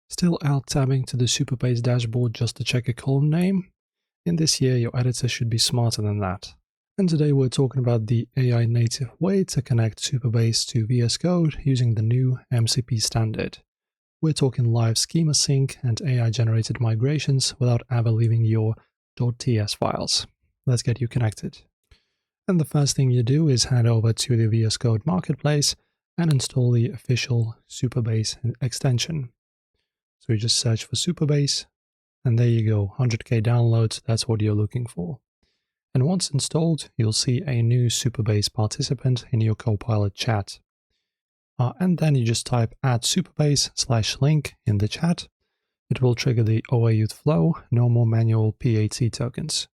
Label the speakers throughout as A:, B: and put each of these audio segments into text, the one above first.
A: Still alt-tabbing to the Supabase dashboard just to check a column name? In this year, your editor should be smarter than that. And today we're talking about the AI native way to connect Supabase to VSCode using the new MCP standard. We're talking live schema sync and AI-generated migrations without ever leaving your .ts files. Let's get you connected. And the first thing you do is head over to the VSCode marketplace and install the official Supabase extension. So you just search for Supabase, and there you go, 100k downloads, that's what you're looking for. And once installed, you'll see a new Supabase participant in your Copilot chat. And then you just type add Supabase/link in the chat. It will trigger the OAuth flow, no more manual PAT tokens.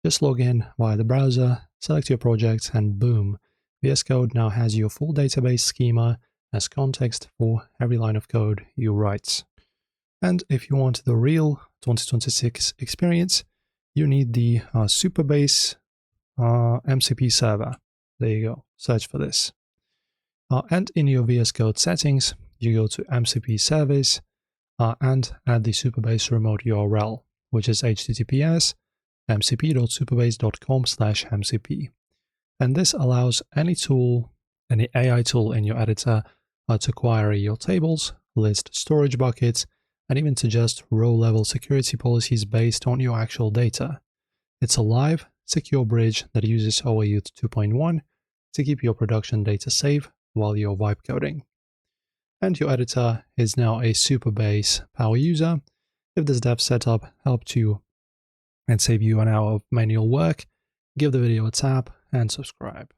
A: Just log in via the browser, select your project, and boom, VSCode now has your full database schema as context for every line of code you write. And if you want the real 2026 experience, you need the Supabase MCP server. There you go, search for this. And in your VSCode settings, you go to MCP service and add the Supabase remote URL, which is https mcp.supabase.com/mcp. And this allows any tool, any AI tool in your editor to query your tables, list storage buckets, and even to just row-level security policies based on your actual data. It's a live, secure bridge that uses OAuth 2.1 to keep your production data safe while you're vibe coding. And your editor is now a Supabase power user. If this dev setup helped you and saved you an hour of manual work, give the video a tap and subscribe.